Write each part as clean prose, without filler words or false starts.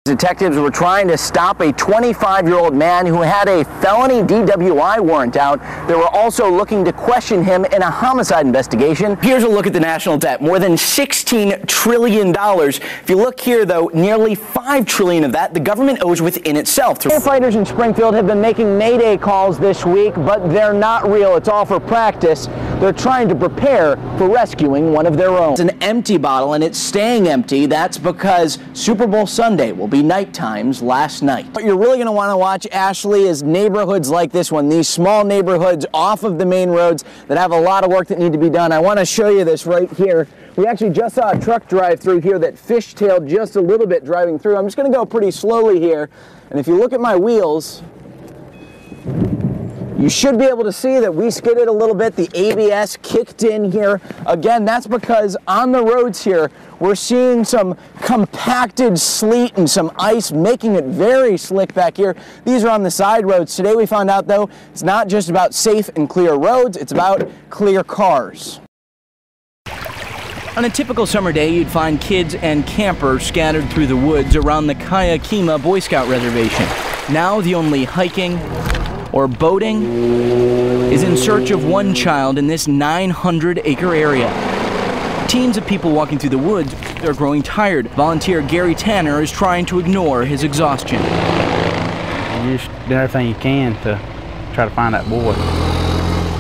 Detectives were trying to stop a 25-year-old man who had a felony DWI warrant out. They were also looking to question him in a homicide investigation. Here's a look at the national debt, more than $16 trillion. If you look here, though, nearly $5 trillion of that the government owes within itself. Firefighters in Springfield have been making Mayday calls this week, but they're not real. It's all for practice. They're trying to prepare for rescuing one of their own. It's an empty bottle, and it's staying empty. That's because Super Bowl Sunday will be night times last night. What you're really going to want to watch, Ashley, is neighborhoods like this one, these small neighborhoods off of the main roads that have a lot of work that need to be done. I want to show you this right here. We actually just saw a truck drive through here that fishtailed just a little bit driving through. I'm just going to go pretty slowly here, and if you look at my wheels, you should be able to see that we skidded a little bit. The ABS kicked in here. Again, that's because on the roads here, we're seeing some compacted sleet and some ice, making it very slick back here. These are on the side roads. Today we found out, though, it's not just about safe and clear roads, it's about clear cars. On a typical summer day, you'd find kids and campers scattered through the woods around the Kayakima Boy Scout reservation. Now the only hiking or boating is in search of one child in this 900-acre area. Teams of people walking through the woods are growing tired. Volunteer Gary Tanner is trying to ignore his exhaustion. You just do everything you can to try to find that boy.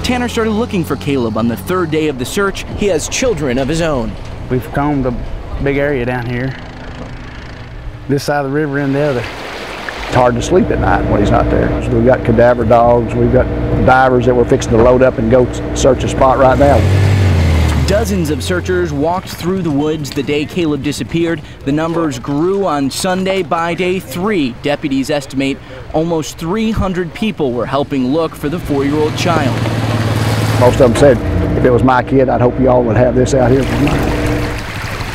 Tanner started looking for Caleb on the third day of the search. He has children of his own. We've combed a big area down here, this side of the river and the other. It's hard to sleep at night when he's not there. So we've got cadaver dogs, we've got divers that we're fixing to load up and go search a spot right now. Dozens of searchers walked through the woods the day Caleb disappeared. The numbers grew on Sunday. By day 3, deputies estimate almost 300 people were helping look for the 4-year-old child. Most of them said, if it was my kid, I'd hope you all would have this out here for mine.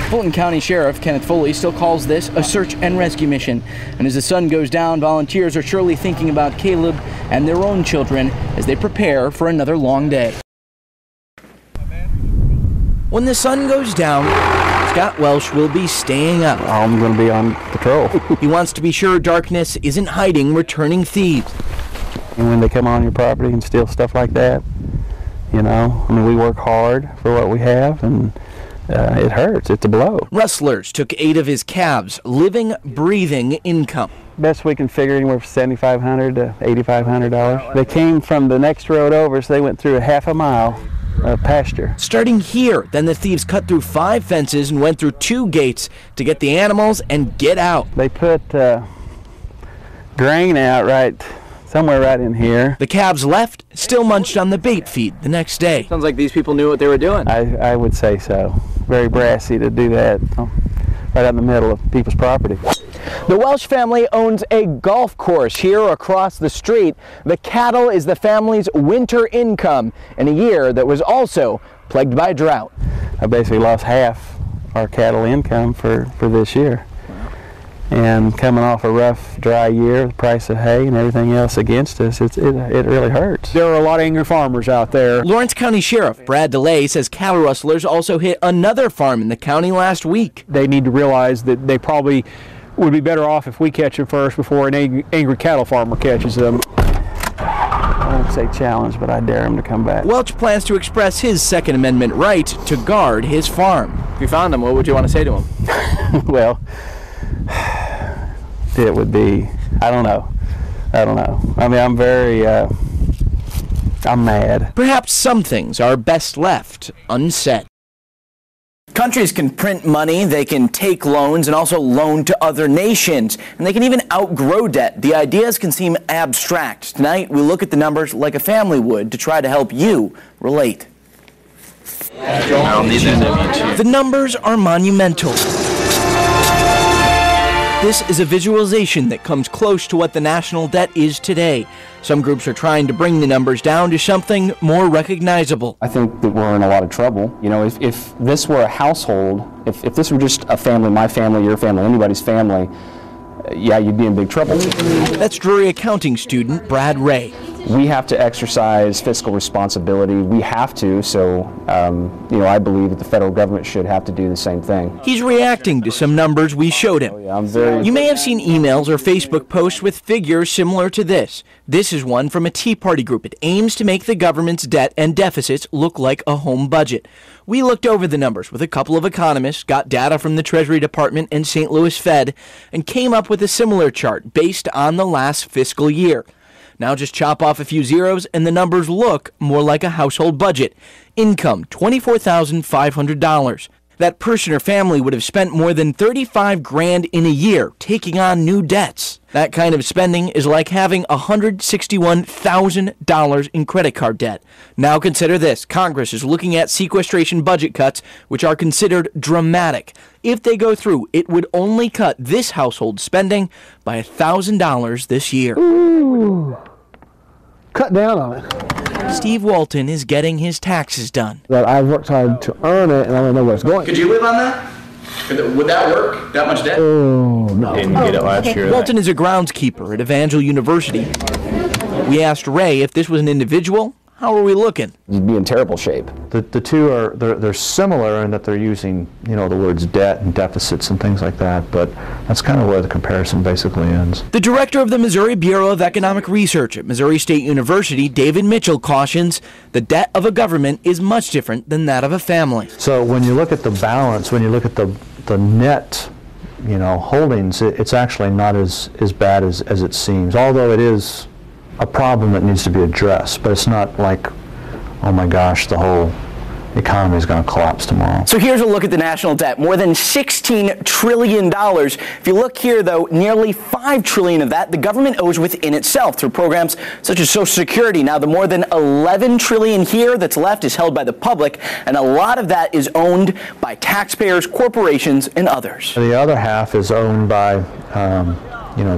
Fulton County Sheriff Kenneth Foley still calls this a search and rescue mission. And as the sun goes down, volunteers are surely thinking about Caleb and their own children as they prepare for another long day. When the sun goes down, Scott Welsh will be staying up. I'm going to be on patrol. He wants to be sure darkness isn't hiding returning thieves. And when they come on your property and steal stuff like that, you know, I mean, we work hard for what we have, and it hurts. It's a blow. Rustlers took 8 of his calves, living, breathing income. Best we can figure anywhere from $7,500 to $8,500. They came from the next road over, so they went through a half a mile of pasture. Starting here, then the thieves cut through 5 fences and went through 2 gates to get the animals and get out. They put grain out somewhere right in here. The calves left, still munched on the bait feed the next day. Sounds like these people knew what they were doing. I would say so. Very brassy to do that right out in the middle of people's property. The Welsh family owns a golf course here across the street. The cattle is the family's winter income in a year that was also plagued by drought. I basically lost half our cattle income for this year. And coming off a rough, dry year, the price of hay and everything else against us, it really hurts. There are a lot of angry farmers out there. Lawrence County Sheriff Brad DeLay says cattle rustlers also hit another farm in the county last week. They need to realize that they probably would be better off if we catch them first before an angry cattle farmer catches them. I won't say challenge, but I dare him to come back. Welch plans to express his Second Amendment right to guard his farm. If you found him, what would you want to say to him? Well, it would be, I don't know. I mean, I'm mad. Perhaps some things are best left unsaid. Countries can print money, they can take loans, and also loan to other nations. And they can even outgrow debt. The ideas can seem abstract. Tonight, we look at the numbers like a family would to try to help you relate. The numbers are monumental. This is a visualization that comes close to what the national debt is today. Some groups are trying to bring the numbers down to something more recognizable. I think that we're in a lot of trouble. You know, if this were a household, if this were just a family, my family, your family, anybody's family, yeah, you'd be in big trouble. That's Drury accounting student Brad Ray. we have to exercise fiscal responsibility. We have to, so I believe that the federal government should have to do the same thing. He's reacting to some numbers we showed him. You may have seen emails or Facebook posts with figures similar to this. This is one from a Tea Party group. It aims to make the government's debt and deficits look like a home budget. We looked over the numbers with a couple of economists, got data from the Treasury Department and St. Louis Fed, and came up with a similar chart based on the last fiscal year. Now just chop off a few zeros and the numbers look more like a household budget. Income, $24,500. That person or family would have spent more than $35,000 in a year taking on new debts. That kind of spending is like having $161,000 in credit card debt. Now consider this. Congress is looking at sequestration budget cuts, which are considered dramatic. If they go through, it would only cut this household spending by $1,000 this year. Ooh. Cut down on it. Steve Walton is getting his taxes done. That I've worked hard to earn it, and I don't know where it's going. Could you live on that? Would that work? That much debt? Oh, no. Didn't get it last year. Walton is a groundskeeper at Evangel University. We asked Ray if this was an individual. How are we looking? You'd be in terrible shape. The two are they're similar in that they're using the words debt and deficits and things like that, but that's kind of where the comparison basically ends. The director of the Missouri Bureau of Economic Research at Missouri State University, David Mitchell, cautions the debt of a government is much different than that of a family. So when you look at the balance, when you look at the net holdings, it's actually not as bad as it seems, although it is a problem that needs to be addressed, but it's not like, oh my gosh, the whole economy is going to collapse tomorrow. So here's a look at the national debt, more than $16 trillion. If you look here, though, nearly $5 trillion of that the government owes within itself through programs such as Social Security. Now, the more than $11 trillion here that's left is held by the public, and a lot of that is owned by taxpayers, corporations, and others. The other half is owned by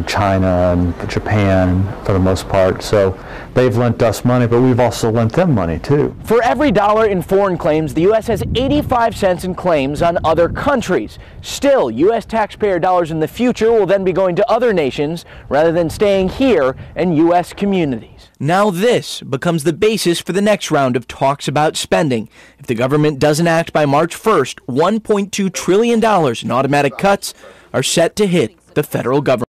China and Japan for the most part. So they've lent us money, but we've also lent them money too. For every dollar in foreign claims, the U.S. has 85 cents in claims on other countries. Still, U.S. taxpayer dollars in the future will then be going to other nations rather than staying here in U.S. communities. Now this becomes the basis for the next round of talks about spending. If the government doesn't act by March 1st, $1.2 trillion in automatic cuts are set to hit the federal government.